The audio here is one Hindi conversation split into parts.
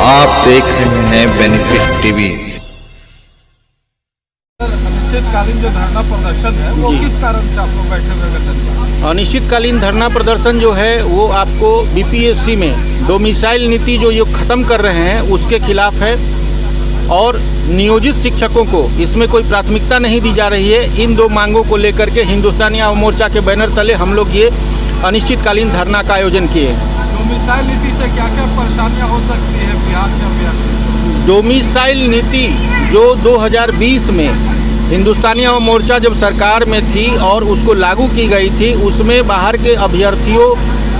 आप देख रहे हैं बेनिफिट टीवी। अनिश्चितकालीन जो धरना प्रदर्शन है वो किस कारण से आपको बैठे हुए वेतन? अनिश्चितकालीन धरना प्रदर्शन जो है वो आपको बीपीएससी में डोमिसाइल नीति जो ये ख़त्म कर रहे हैं उसके खिलाफ है और नियोजित शिक्षकों को इसमें कोई प्राथमिकता नहीं दी जा रही है। इन दो मांगों को लेकर के हिंदुस्तानी आवाम मोर्चा के बैनर तले हम लोग ये अनिश्चितकालीन धरना का आयोजन किए हैं। डोमिसाइल नीति से क्या क्या परेशानियां हो सकती है बिहार के अभ्यर्थी? डोमिसाइल नीति जो 2020 में हिंदुस्तानी आवाम मोर्चा जब सरकार में थी और उसको लागू की गई थी, उसमें बाहर के अभ्यर्थियों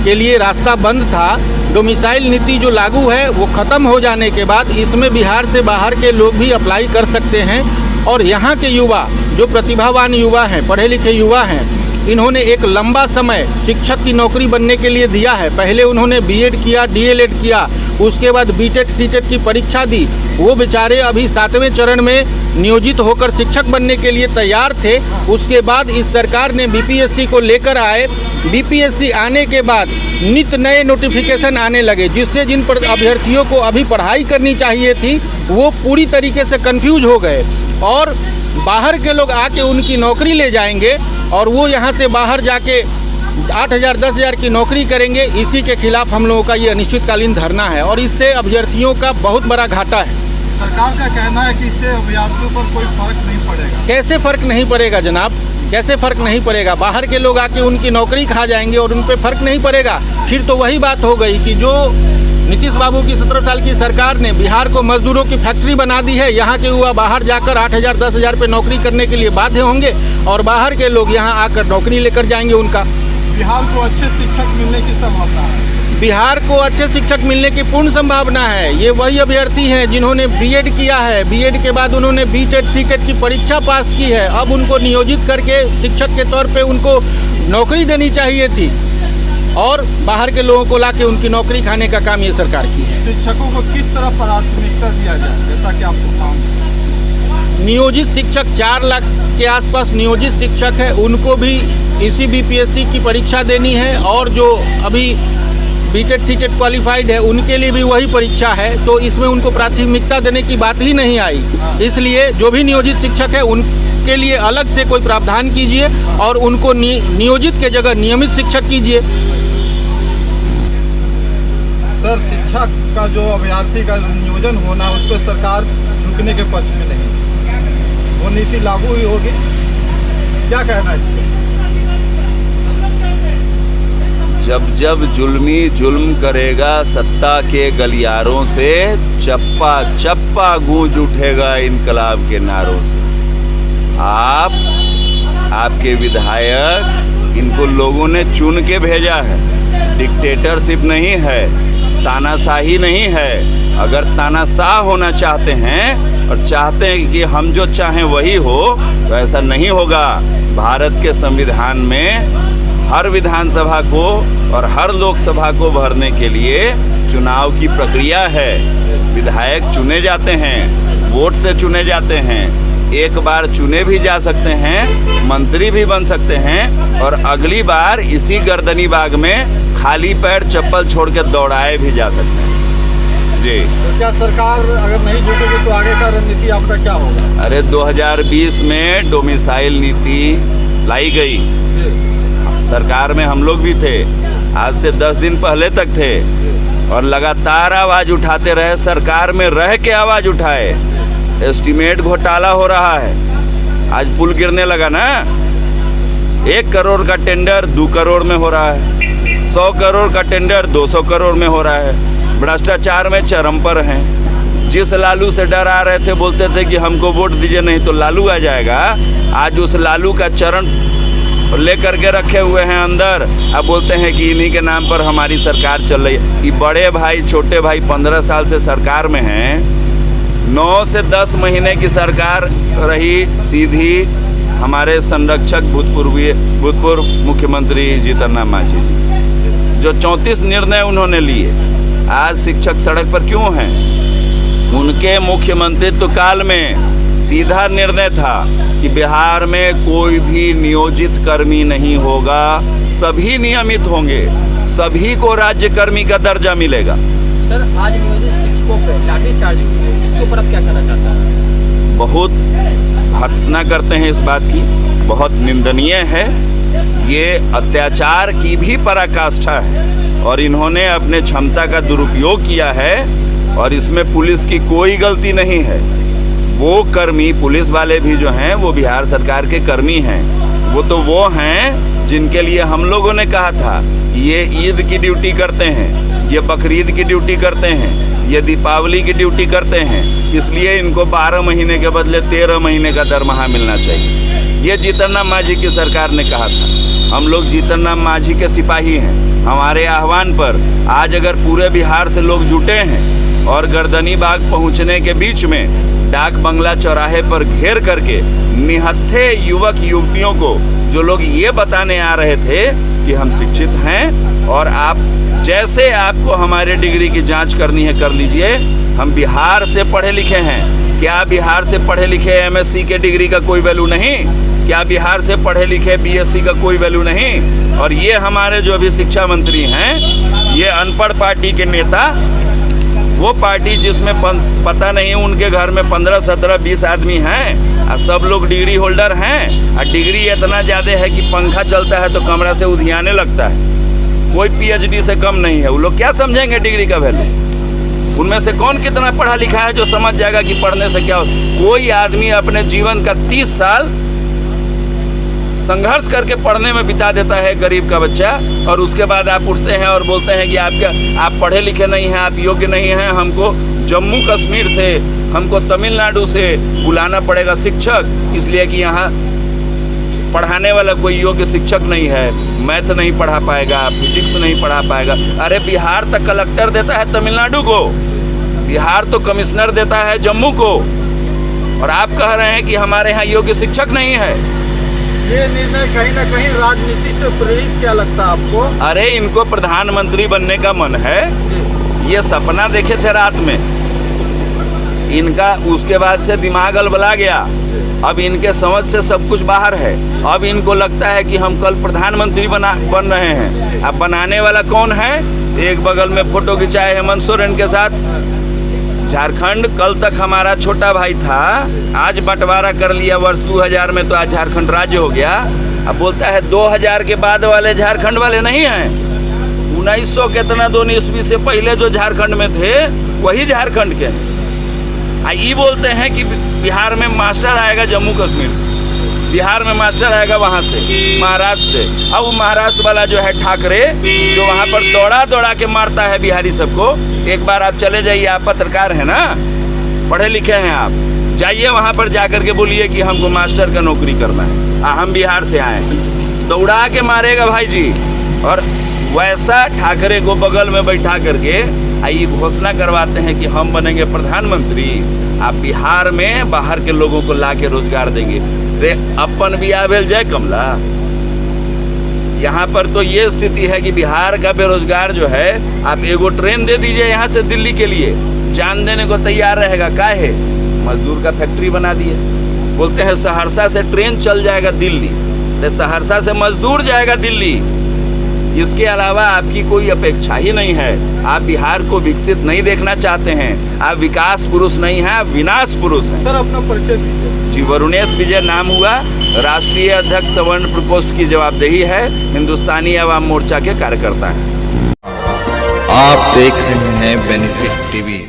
के लिए रास्ता बंद था। डोमिसाइल नीति जो लागू है वो ख़त्म हो जाने के बाद इसमें बिहार से बाहर के लोग भी अप्लाई कर सकते हैं और यहाँ के युवा जो प्रतिभावान युवा हैं, पढ़े लिखे युवा हैं, इन्होंने एक लंबा समय शिक्षक की नौकरी बनने के लिए दिया है। पहले उन्होंने बीएड किया, डीएलएड किया, उसके बाद बीटेट सीटेट की परीक्षा दी। वो बेचारे अभी 7वें चरण में नियोजित होकर शिक्षक बनने के लिए तैयार थे। उसके बाद इस सरकार ने बीपीएससी को लेकर आए। बीपीएससी आने के बाद नित नए नोटिफिकेशन आने लगे, जिससे जिन अभ्यर्थियों को अभी पढ़ाई करनी चाहिए थी वो पूरी तरीके से कंफ्यूज हो गए और बाहर के लोग आके उनकी नौकरी ले जाएंगे और वो यहाँ से बाहर जाके 8,000 10,000 की नौकरी करेंगे। इसी के खिलाफ हम लोगों का ये अनिश्चितकालीन धरना है और इससे अभ्यर्थियों का बहुत बड़ा घाटा है। सरकार का कहना है कि इससे अभ्यर्थियों पर कोई फर्क नहीं पड़ेगा। कैसे फ़र्क नहीं पड़ेगा जनाब, कैसे फ़र्क नहीं पड़ेगा? बाहर के लोग आके उनकी नौकरी खा जाएंगे और उन पर फ़र्क नहीं पड़ेगा। फिर तो वही बात हो गई कि जो नीतीश बाबू की 17 साल की सरकार ने बिहार को मजदूरों की फैक्ट्री बना दी है। यहाँ के युवा बाहर जाकर 8,000 10,000 पे नौकरी करने के लिए बाध्य होंगे और बाहर के लोग यहाँ आकर नौकरी लेकर जाएंगे उनका। बिहार को अच्छे शिक्षक मिलने की संभावना है। बिहार को अच्छे शिक्षक मिलने की पूर्ण संभावना है। ये वही अभ्यर्थी हैं जिन्होंने बीएड किया है, बीएड के बाद उन्होंने बीटेट सीटेट की परीक्षा पास की है। अब उनको नियोजित करके शिक्षक के तौर पे उनको नौकरी देनी चाहिए थी और बाहर के लोगों को लाके उनकी नौकरी खाने का काम ये सरकार की है। शिक्षकों को किस तरह प्राथमिकता दिया जाए जैसा कि आपको काम? नियोजित शिक्षक 4 लाख के आसपास नियोजित शिक्षक है, उनको भी इसी बीपीएससी की परीक्षा देनी है और जो अभी बीटेट सीटेट क्वालिफाइड है उनके लिए भी वही परीक्षा है। तो इसमें उनको प्राथमिकता देने की बात ही नहीं आई। इसलिए जो भी नियोजित शिक्षक है उनके लिए अलग से कोई प्रावधान कीजिए और उनको नियोजित के जगह नियमित शिक्षक कीजिए। सर, शिक्षा का जो अभ्यर्थी का नियोजन होना उस पर सरकार झुकने के पक्ष में नहीं, वो नीति लागू ही होगी। क्या कहना है इस पर? जब जब जुल्मी जुल्म करेगा सत्ता के गलियारों से, चप्पा चप्पा गूंज उठेगा इनकलाब के नारों से। आपके विधायक, इनको लोगों ने चुन के भेजा है। डिक्टेटरशिप नहीं है, तानाशाही नहीं है। अगर तानाशाह होना चाहते हैं और चाहते हैं कि हम जो चाहें वही हो, तो ऐसा नहीं होगा। भारत के संविधान में हर विधानसभा को और हर लोकसभा को भरने के लिए चुनाव की प्रक्रिया है। विधायक चुने जाते हैं, वोट से चुने जाते हैं। एक बार चुने भी जा सकते हैं, मंत्री भी बन सकते हैं और अगली बार इसी गर्दनी बाग में खाली पैर चप्पल छोड़ के दौड़ाए भी जा सकते हैं। जी, तो क्या सरकार अगर नहीं झुकेगी तो आगे का रणनीति आपका क्या होगा? अरे 2020 में डोमिसाइल नीति लाई गई, सरकार में हम लोग भी थे, आज से 10 दिन पहले तक थे और लगातार आवाज़ उठाते रहे। सरकार में रह के आवाज़ उठाए। एस्टीमेट घोटाला हो रहा है, आज पुल गिरने लगा ना। 1 करोड़ का टेंडर 2 करोड़ में हो रहा है, 100 करोड़ का टेंडर 200 करोड़ में हो रहा है। भ्रष्टाचार में चरम पर हैं। जिस लालू से डरा रहे थे, बोलते थे कि हमको वोट दीजिए नहीं तो लालू आ जाएगा, आज उस लालू का चरण लेकर के रखे हुए हैं अंदर। अब बोलते हैं कि इन्हीं के नाम पर हमारी सरकार चल रही है। ये बड़े भाई छोटे भाई 15 साल से सरकार में हैं। 9 से 10 महीने की सरकार रही सीधी हमारे संरक्षक भूतपूर्व मुख्यमंत्री जीतन राम मांझी जी, जो 34 निर्णय उन्होंने लिए। आज शिक्षक सड़क पर क्यों हैं? उनके मुख्यमंत्रित्व काल में सीधा निर्णय था कि बिहार में कोई भी नियोजित कर्मी नहीं होगा, सभी नियमित होंगे, सभी को राज्य कर्मी का दर्जा मिलेगा। सर, आज नियोजित शिक्षकों लाठीचार्ज हुई, इसके ऊपर आप क्या कहना चाहते हैं? बहुत भर्त्सना करते हैं इस बात की, बहुत निंदनीय है। ये अत्याचार की भी पराकाष्ठा है और इन्होंने अपने क्षमता का दुरुपयोग किया है और इसमें पुलिस की कोई गलती नहीं है। वो कर्मी, पुलिस वाले भी जो हैं वो बिहार सरकार के कर्मी हैं। वो हैं जिनके लिए हम लोगों ने कहा था ये ईद की ड्यूटी करते हैं, ये बकरीद की ड्यूटी करते हैं, ये दीपावली की ड्यूटी करते हैं, इसलिए इनको 12 महीने के बदले 13 महीने का दरमाहा मिलना चाहिए। ये जीतन राम मांझी की सरकार ने कहा था। हम लोग जीतन राम मांझी के सिपाही हैं। हमारे आह्वान पर आज अगर पूरे बिहार से लोग जुटे हैं और गर्दनी बाग पहुंचने के बीच में डाक बंगला चौराहे पर घेर करके निहत्थे युवक युवतियों को, जो लोग ये बताने आ रहे थे कि हम शिक्षित हैं और आप जैसे आपको हमारे डिग्री की जांच करनी है कर लीजिए, हम बिहार से पढ़े लिखे हैं, क्या बिहार से पढ़े लिखे एमएससी के डिग्री का कोई वैल्यू नहीं? क्या बिहार से पढ़े लिखे बीएससी का कोई वैल्यू नहीं? और ये हमारे जो अभी शिक्षा मंत्री हैं, ये अनपढ़ पार्टी के नेता, वो पार्टी जिसमें पता नहीं उनके घर में 15, 17, 20 आदमी हैं और सब लोग डिग्री होल्डर हैं और डिग्री इतना ज़्यादा है कि पंखा चलता है तो कमरा से उधियाने लगता है। कोई पीएचडी से कम नहीं है। वो लोग क्या समझेंगे डिग्री का वैल्यू? उनमें से कौन कितना पढ़ा लिखा है जो समझ जाएगा कि पढ़ने से क्या हो? कोई आदमी अपने जीवन का 30 साल संघर्ष करके पढ़ने में बिता देता है, गरीब का बच्चा, और उसके बाद आप उठते हैं और बोलते हैं कि आप पढ़े लिखे नहीं हैं, आप योग्य नहीं हैं, हमको जम्मू कश्मीर से, हमको तमिलनाडु से बुलाना पड़ेगा शिक्षक, इसलिए कि यहाँ पढ़ाने वाला कोई योग्य शिक्षक नहीं है, मैथ नहीं पढ़ा पाएगा, फिजिक्स नहीं पढ़ा पाएगा। अरे बिहार तक कलेक्टर देता है तमिलनाडु को, बिहार तो कमिश्नर देता है जम्मू को, और आप कह रहे हैं कि हमारे यहाँ योग्य शिक्षक नहीं है। ये निर्णय कहीं ना कहीं राजनीति से प्रेरित क्या लगता है आपको? अरे इनको प्रधानमंत्री बनने का मन है, ये सपना देखे थे रात में, इनका उसके बाद से दिमाग अलबला गया। अब इनके समझ से सब कुछ बाहर है। अब इनको लगता है कि हम कल प्रधानमंत्री बन रहे हैं। अब बनाने वाला कौन है? एक बगल में फोटो खिंचाए हेमंत सोरेन के साथ। झारखंड कल तक हमारा छोटा भाई था, आज बंटवारा कर लिया वर्ष 2000 में, तो आज झारखंड राज्य हो गया। अब बोलता है 2000 के बाद वाले झारखंड वाले नहीं हैं, 1900 कितना 2 ईस्वी से पहले जो झारखंड में थे वही झारखंड के हैं। ये बोलते हैं कि बिहार में मास्टर आएगा जम्मू कश्मीर से, बिहार में मास्टर आएगा वहाँ से, महाराष्ट्र से। अब वो महाराष्ट्र वाला जो है ठाकरे, जो वहाँ पर दौड़ा दौड़ा के मारता है बिहारी सबको। एक बार आप चले जाइए, आप पत्रकार हैं ना, पढ़े लिखे हैं, आप जाइए वहाँ पर जाकर के बोलिए कि हमको मास्टर का नौकरी करना है, हम बिहार से आए हैं, दौड़ा के मारेगा भाई जी। और वैसा ठाकरे को बगल में बैठा करके ये घोषणा करवाते हैं कि हम बनेंगे प्रधानमंत्री, आप बिहार में बाहर के लोगों को ला के रोजगार देंगे। रे अपन भी आवेल जय कमला। यहाँ पर तो ये स्थिति है कि बिहार का बेरोजगार जो है, आप एगो ट्रेन दे दीजिए यहाँ से दिल्ली के लिए, जान देने को तैयार रहेगा। काहे? मजदूर का फैक्ट्री बना दिए। बोलते हैं सहरसा से ट्रेन चल जाएगा दिल्ली, तो सहरसा से मजदूर जाएगा दिल्ली। इसके अलावा आपकी कोई अपेक्षा ही नहीं है। आप बिहार को विकसित नहीं देखना चाहते हैं, आप विकास पुरुष नहीं हैं, आप विनाश पुरुष हैं। सर अपना परिचय दीजिए। जी, वरुणेश विजय नाम हुआ, राष्ट्रीय अध्यक्ष सवर्ण प्रकोष्ठ की जवाबदेही है, हिंदुस्तानी आवाम मोर्चा के कार्यकर्ता हैं। आप देख रहे हैं बेनिफिट टीवी।